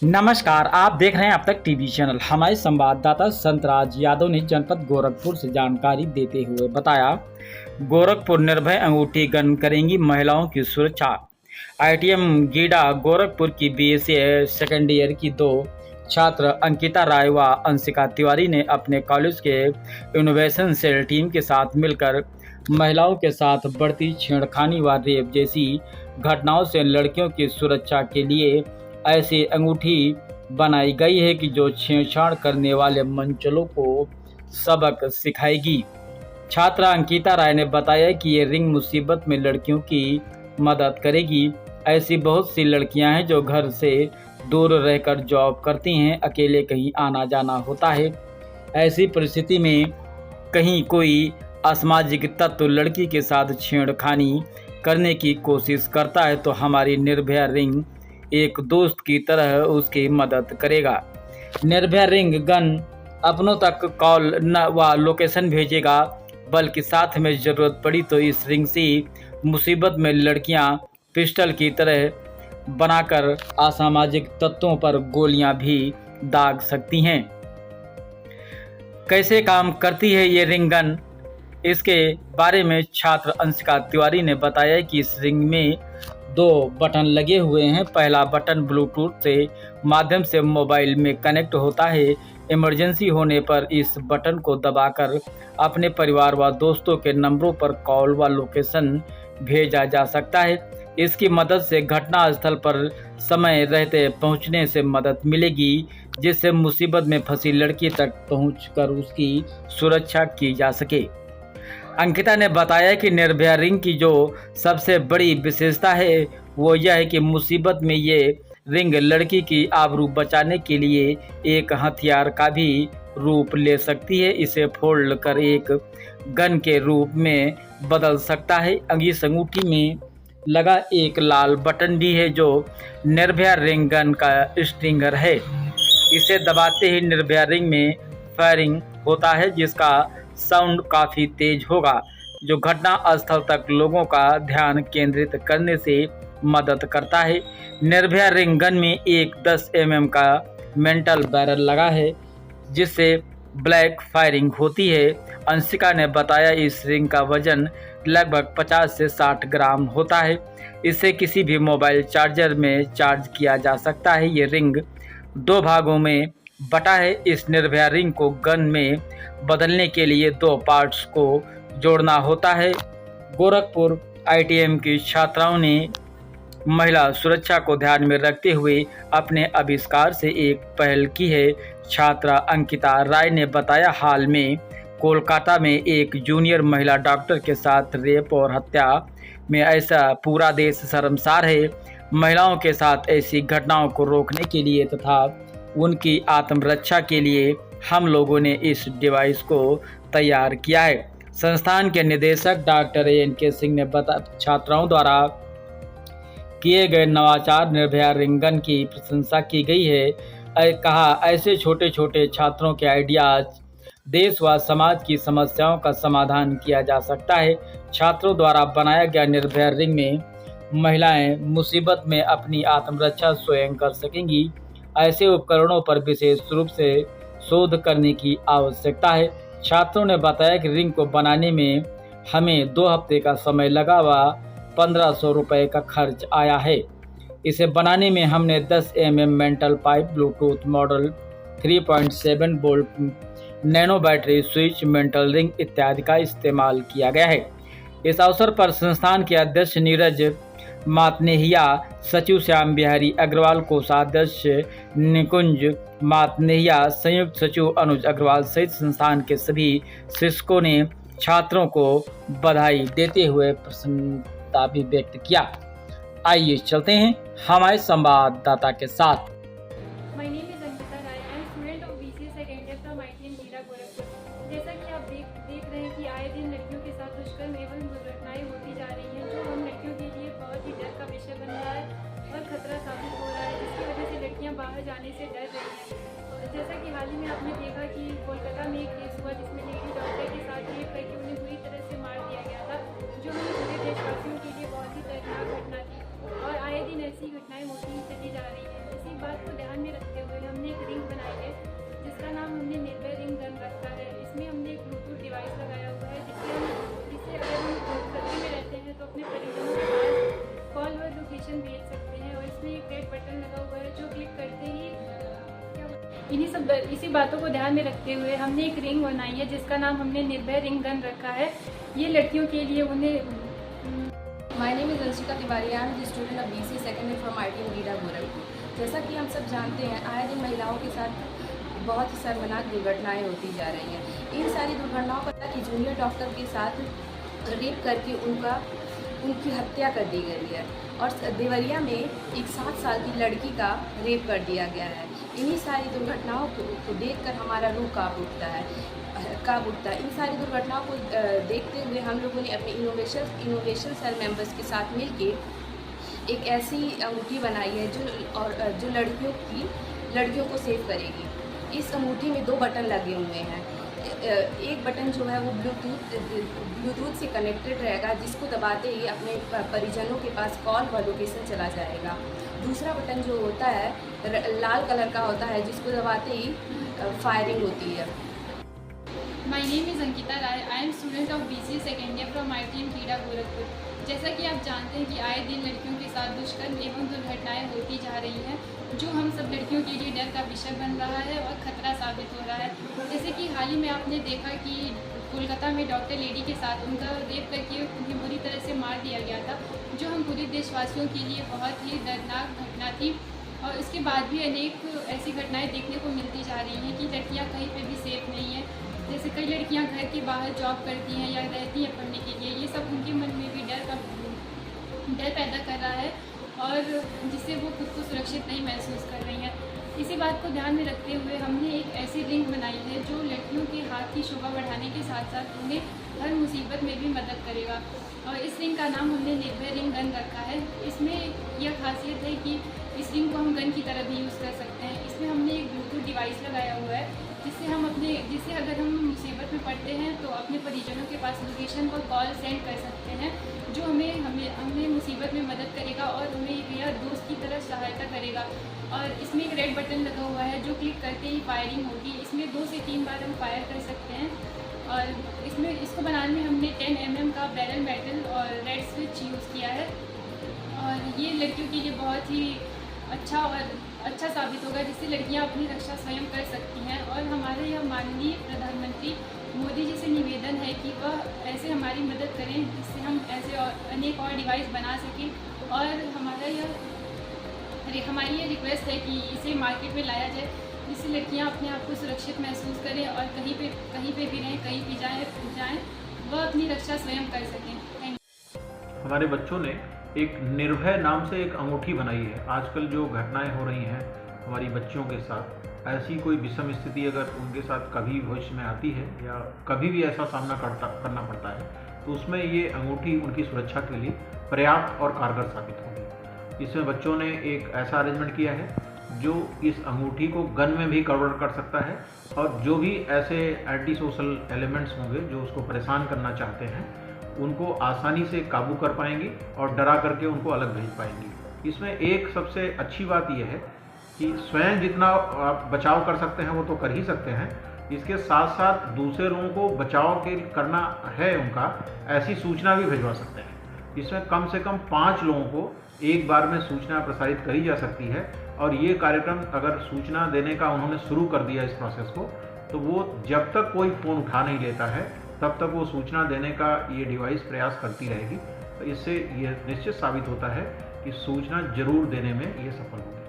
नमस्कार, आप देख रहे हैं अब तक टीवी चैनल। हमारे संवाददाता संतराज यादव ने जनपद गोरखपुर से जानकारी देते हुए बताया, गोरखपुर निर्भय अंगूठी गन करेंगी महिलाओं की सुरक्षा। आईटीएम गीडा गोरखपुर की बीएससी सेकेंड ईयर की दो छात्र अंकिता राय व अंशिका तिवारी ने अपने कॉलेज के इनोवेशन सेल टीम के साथ मिलकर महिलाओं के साथ बढ़ती छेड़खानी व रेप जैसी घटनाओं से लड़कियों की सुरक्षा के लिए ऐसी अंगूठी बनाई गई है कि जो छेड़छाड़ करने वाले मंचलों को सबक सिखाएगी। छात्रा अंकिता राय ने बताया कि ये रिंग मुसीबत में लड़कियों की मदद करेगी। ऐसी बहुत सी लड़कियां हैं जो घर से दूर रहकर जॉब करती हैं, अकेले कहीं आना जाना होता है। ऐसी परिस्थिति में कहीं कोई असामाजिक तत्व लड़की के साथ छेड़खानी करने की कोशिश करता है तो हमारी निर्भया रिंग एक दोस्त की तरह उसकी मदद करेगा। निर्भया रिंग गन अपनों तक कॉल न व लोकेशन भेजेगा, बल्कि साथ में ज़रूरत पड़ी तो इस रिंग से मुसीबत में लड़कियां पिस्टल की तरह बनाकर असामाजिक तत्वों पर गोलियां भी दाग सकती हैं। कैसे काम करती है ये रिंग गन, इसके बारे में छात्र अंशिका तिवारी ने बताया कि इस रिंग में दो बटन लगे हुए हैं। पहला बटन ब्लूटूथ से माध्यम से मोबाइल में कनेक्ट होता है। इमरजेंसी होने पर इस बटन को दबाकर अपने परिवार व दोस्तों के नंबरों पर कॉल व लोकेशन भेजा जा सकता है। इसकी मदद से घटना स्थल पर समय रहते पहुंचने से मदद मिलेगी, जिससे मुसीबत में फंसी लड़की तक पहुंचकर उसकी सुरक्षा की जा सके। अंकिता ने बताया कि निर्भया रिंग की जो सबसे बड़ी विशेषता है वो यह है कि मुसीबत में ये रिंग लड़की की आबरू बचाने के लिए एक हथियार का भी रूप ले सकती है। इसे फोल्ड कर एक गन के रूप में बदल सकता है। इस अंगूठी में लगा एक लाल बटन भी है जो निर्भया रिंग गन का स्ट्रिंगर है। इसे दबाते ही निर्भया रिंग में फायरिंग होता है, जिसका साउंड काफ़ी तेज होगा, जो घटना स्थल तक लोगों का ध्यान केंद्रित करने से मदद करता है। निर्भया रिंग गन में एक 10 mm का मेंटल बैरल लगा है, जिससे ब्लैक फायरिंग होती है। अंशिका ने बताया इस रिंग का वजन लगभग 50 से 60 ग्राम होता है। इसे किसी भी मोबाइल चार्जर में चार्ज किया जा सकता है। ये रिंग दो भागों में बटा है। इस निर्भया रिंग को गन में बदलने के लिए दो पार्ट्स को जोड़ना होता है। गोरखपुर आईटीएम की छात्राओं ने महिला सुरक्षा को ध्यान में रखते हुए अपने आविष्कार से एक पहल की है। छात्रा अंकिता राय ने बताया, हाल में कोलकाता में एक जूनियर महिला डॉक्टर के साथ रेप और हत्या में ऐसा पूरा देश शर्मसार है। महिलाओं के साथ ऐसी घटनाओं को रोकने के लिए तथा उनकी आत्मरक्षा के लिए हम लोगों ने इस डिवाइस को तैयार किया है। संस्थान के निदेशक डॉक्टर ANK सिंह ने छात्राओं द्वारा किए गए नवाचार निर्भया रिंग गन की प्रशंसा की गई है। कहा, ऐसे छोटे छोटे छात्रों के आइडियाज देश व समाज की समस्याओं का समाधान किया जा सकता है। छात्रों द्वारा बनाया गया निर्भया रिंग में महिलाएं मुसीबत में अपनी आत्मरक्षा स्वयं कर सकेंगी। ऐसे उपकरणों पर विशेष रूप से शोध करने की आवश्यकता है। छात्रों ने बताया कि रिंग को बनाने में हमें 2 हफ्ते का समय लगा व 1500 रुपये का खर्च आया है। इसे बनाने में हमने 10 mm mental pipe, Bluetooth model, 3.7 volt nano battery switch, mental ring इत्यादि का इस्तेमाल किया गया है। इस अवसर पर संस्थान के अध्यक्ष नीरज मातनेहिया, सचिव श्याम बिहारी अग्रवाल, कोषाध्यक्ष निकुंज मातनेहिया, संयुक्त सचिव अनुज अग्रवाल सहित संस्थान के सभी शिक्षकों ने छात्रों को बधाई देते हुए प्रसन्नता भी व्यक्त किया। आइए चलते हैं हमारे संवाददाता के साथ। My name is Ankita Rai. I am student of BCA second year from ITM GIDA Gorakhpur. जैसा कि आप देख रहे हैं कि आए दिन लड़कियों के साथ दुष्कर्म एवं दुर्घटनाएं होती जा रही हैं, जो हम लड़कियों के लिए बहुत ही डर का विषय बन रहा है और खतरा साबित हो रहा है, जिसकी वजह से लड़कियां बाहर जाने से डर रही हैं। और जैसा कि हाल ही में आपने देखा कि कोलकाता में एक केस हुआ जिसमें लेडी डॉक्टर के साथ रेप करके उन्हें बुरी तरह से मार दिया गया था, जो हमें पूरे देशवासियों के लिए बहुत ही दर्दनाक घटना थी। और आए दिन ऐसी घटनाएं होती ही चली जा रही हैं। इसी बात को ध्यान में है जो क्लिक करते ही इसी बातों को ध्यान में रखते हुए हमने एक रिंग बनाई है जिसका नाम हमने निर्भय रिंग गन रखा है। ये लड़कियों के लिए उन्हें my name is Anshika Tiwari, I am the student of BCA second year from IIT गीरा गोरखपुर। जैसा कि हम सब जानते हैं, आए दिन महिलाओं के साथ बहुत ही शर्मनाक दुर्घटनाएं होती जा रही हैं। इन सारी दुर्घटनाओं पर कि जूनियर डॉक्टर के साथ रेप करके उनकी हत्या कर दी गई है और देवरिया में एक 7 साल की लड़की का रेप कर दिया गया है। इन्हीं सारी दुर्घटनाओं को देखकर हमारा रूह कांप उठता है। इन सारी दुर्घटनाओं को देखते हुए हम लोगों ने अपने इनोवेशन सेल मेंबर्स के साथ मिलकर एक ऐसी अंगूठी बनाई है जो लड़कियों को सेव करेगी। इस अंगूठी में 2 बटन लगे हुए हैं। एक बटन जो है वो ब्लूटूथ से कनेक्टेड रहेगा, जिसको दबाते ही अपने परिजनों के पास कॉल व लोकेशन चला जाएगा। दूसरा बटन जो होता है लाल कलर का होता है, जिसको दबाते ही फायरिंग होती है। My name is Ankita Rai, I am student of BCA second year from IIT गीरा गोरखपुर। जैसा कि आप जानते हैं कि आए दिन लड़कियों के साथ दुष्कर्म एवं दुर्घटनाएं होती जा रही हैं, जो हम सब लड़कियों के लिए डर का विषय बन रहा है और खतरा साबित हो रहा है। जैसे कि हाल ही में आपने देखा कि कोलकाता में डॉक्टर लेडी के साथ उनका रेप करके उन्हें बुरी तरह से मार दिया गया था, जो हम पूरे देशवासियों के लिए बहुत ही दर्दनाक घटना थी। और इसके बाद भी अनेक ऐसी घटनाएं देखने को मिलती जा रही हैं कि लड़कियां कहीं पे भी सेफ नहीं हैं। जैसे कई लड़कियां घर के बाहर जॉब करती हैं या रहती हैं पढ़ने के लिए, ये सब उनके मन में भी डर पैदा कर रहा है और जिससे वो खुद को सुरक्षित नहीं महसूस कर रही हैं। इसी बात को ध्यान में रखते हुए हमने एक ऐसी रिंग बनाई है जो लड़कियों के हाथ की शोभा बढ़ाने के साथ साथ उन्हें हर मुसीबत में भी मदद करेगा। और इस रिंग का नाम हमने निर्भय रिंग गन रखा है। इसमें यह खासियत है कि इस रिंग को हम गन की तरह भी यूज़ कर सकते हैं। इसमें हमने एक ब्लूटूथ डिवाइस लगाया हुआ है जिससे अगर हम मुसीबत में पड़ते हैं तो अपने परिजनों के पास लोकेशन और कॉल सेंड कर सकते हैं, जो हमें मुसीबत में मदद करेगा और हमें यह दोस्त की तरह सहायता करेगा। और इसमें एक रेड बटन लगा हुआ है जो क्लिक करते ही फायरिंग होगी। इसमें 2 से 3 बार हम फायर कर सकते हैं। और इसको बनाने में हमने 10 mm का बैरल मेटल और रेड स्विच यूज़ किया है। और ये लड़कियों के लिए बहुत ही अच्छा साबित होगा, जिससे लड़कियां अपनी रक्षा स्वयं कर सकती हैं। और हमारे यह माननीय प्रधानमंत्री मोदी जी से निवेदन है कि वह ऐसे हमारी मदद करें, जिससे हम ऐसे अनेक और डिवाइस बना सकें। और हमारी ये रिक्वेस्ट है कि इसे मार्केट में लाया जाए, जिससे लड़कियां अपने आप को सुरक्षित महसूस करें और कहीं पे भी रहें, कहीं भी जाएं वह अपनी रक्षा स्वयं कर सकें। Thank you. हमारे बच्चों ने एक निर्भय नाम से एक अंगूठी बनाई है। आजकल जो घटनाएं हो रही हैं हमारी बच्चियों के साथ, ऐसी कोई विषम स्थिति अगर उनके साथ कभी भविष्य में आती है या कभी भी ऐसा सामना करना पड़ता है, तो उसमें ये अंगूठी उनकी सुरक्षा के लिए पर्याप्त और कारगर साबित होगी। इसमें बच्चों ने एक ऐसा अरेंजमेंट किया है जो इस अंगूठी को गन में भी कन्वर्ट कर सकता है, और जो भी ऐसे एंटी सोशल एलिमेंट्स होंगे जो उसको परेशान करना चाहते हैं, उनको आसानी से काबू कर पाएंगी और डरा करके उनको अलग भेज पाएंगी। इसमें एक सबसे अच्छी बात यह है कि स्वयं जितना आप बचाव कर सकते हैं वो तो कर ही सकते हैं, इसके साथ साथ दूसरे लोगों को बचाव के करना है उनका, ऐसी सूचना भी भिजवा सकते हैं। इसमें कम से कम 5 लोगों को एक बार में सूचना प्रसारित करी जा सकती है। और ये कार्यक्रम अगर सूचना देने का उन्होंने शुरू कर दिया इस प्रोसेस को, तो वो जब तक कोई फ़ोन उठा नहीं लेता है तब तक वो सूचना देने का ये डिवाइस प्रयास करती रहेगी। तो इससे ये निश्चित साबित होता है कि सूचना जरूर देने में ये सफल होगी।